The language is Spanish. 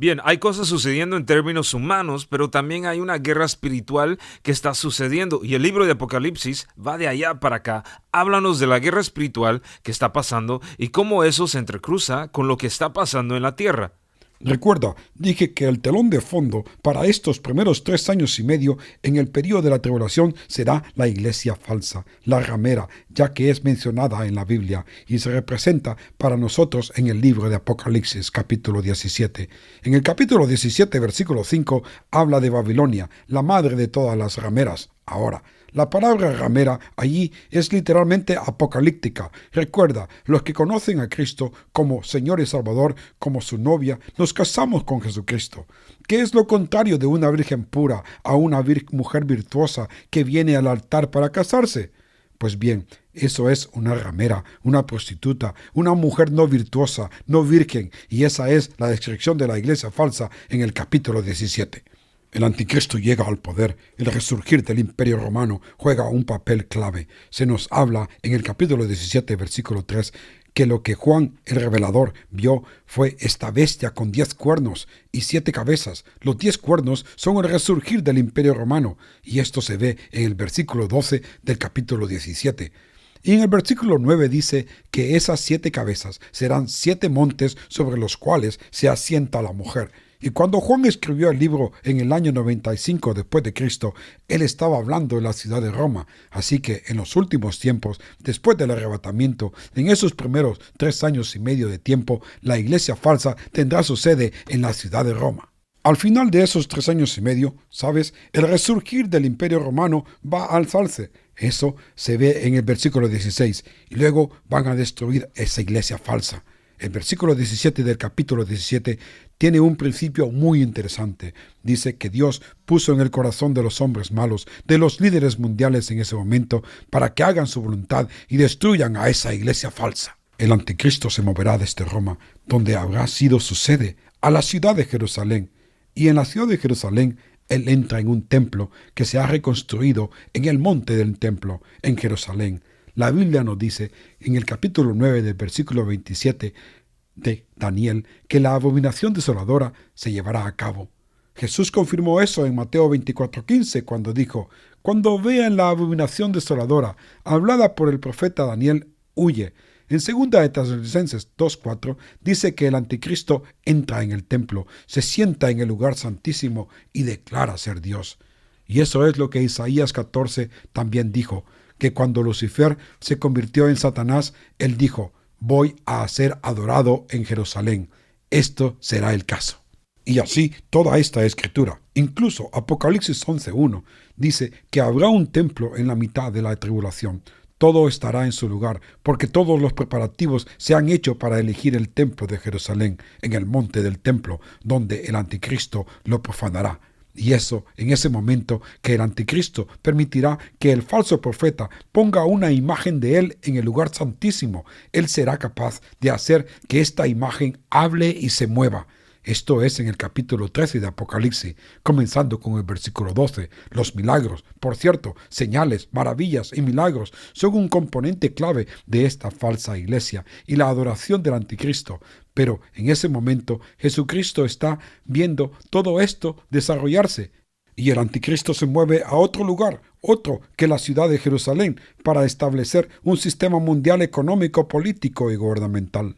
Bien, hay cosas sucediendo en términos humanos, pero también hay una guerra espiritual que está sucediendo. Y el libro de Apocalipsis va de allá para acá. Háblanos de la guerra espiritual que está pasando y cómo eso se entrecruza con lo que está pasando en la tierra. Recuerda, dije que el telón de fondo para estos primeros 3 años y medio en el período de la tribulación será la iglesia falsa, la ramera, ya que es mencionada en la Biblia y se representa para nosotros en el libro de Apocalipsis, capítulo 17. En el capítulo 17, versículo 5, habla de Babilonia, la madre de todas las rameras. Ahora, la palabra ramera allí es literalmente apocalíptica. Recuerda, los que conocen a Cristo como Señor y Salvador, como su novia, nos casamos con Jesucristo. ¿Qué es lo contrario de una virgen pura a una mujer virtuosa que viene al altar para casarse? Pues bien, eso es una ramera, una prostituta, una mujer no virtuosa, no virgen, y esa es la descripción de la iglesia falsa en el capítulo 17. El anticristo llega al poder. El resurgir del imperio romano juega un papel clave. Se nos habla en el capítulo 17, versículo 3, que lo que Juan el revelador vio fue esta bestia con 10 cuernos y 7 cabezas. Los 10 cuernos son el resurgir del imperio romano, y esto se ve en el versículo 12 del capítulo 17. Y en el versículo 9 dice que esas 7 cabezas serán 7 montes sobre los cuales se asienta la mujer. Y cuando Juan escribió el libro en el año 95 después de Cristo, él estaba hablando de la ciudad de Roma. Así que en los últimos tiempos, después del arrebatamiento, en esos primeros 3 años y medio de tiempo, la iglesia falsa tendrá su sede en la ciudad de Roma. Al final de esos 3 años y medio, ¿sabes? El resurgir del imperio romano va a alzarse. Eso se ve en el versículo 16. Y luego van a destruir esa iglesia falsa. El versículo 17 del capítulo 17 tiene un principio muy interesante. Dice que Dios puso en el corazón de los hombres malos, de los líderes mundiales en ese momento, para que hagan su voluntad y destruyan a esa iglesia falsa. El anticristo se moverá desde Roma, donde habrá sido su sede, a la ciudad de Jerusalén. Y en la ciudad de Jerusalén, él entra en un templo que se ha reconstruido en el monte del templo, en Jerusalén. La Biblia nos dice en el capítulo 9 del versículo 27 de Daniel que la abominación desoladora se llevará a cabo. Jesús confirmó eso en Mateo 24:15 cuando dijo: cuando vean la abominación desoladora hablada por el profeta Daniel, huye. En 2 de Tesalonicenses 2:4 dice que el anticristo entra en el templo, se sienta en el lugar santísimo y declara ser Dios. Y eso es lo que Isaías 14 también dijo, que cuando Lucifer se convirtió en Satanás, él dijo: voy a ser adorado en Jerusalén. Esto será el caso. Y así toda esta escritura, incluso Apocalipsis 11:1, dice que habrá un templo en la mitad de la tribulación. Todo estará en su lugar, porque todos los preparativos se han hecho para elegir el templo de Jerusalén, en el monte del templo, donde el anticristo lo profanará. Y eso, en ese momento que el anticristo permitirá que el falso profeta ponga una imagen de él en el lugar santísimo, él será capaz de hacer que esta imagen hable y se mueva. Esto es en el capítulo 13 de Apocalipsis, comenzando con el versículo 12. Los milagros, por cierto, señales, maravillas y milagros son un componente clave de esta falsa iglesia y la adoración del anticristo. Pero en ese momento Jesucristo está viendo todo esto desarrollarse y el anticristo se mueve a otro lugar, otro que la ciudad de Jerusalén, para establecer un sistema mundial económico, político y gubernamental.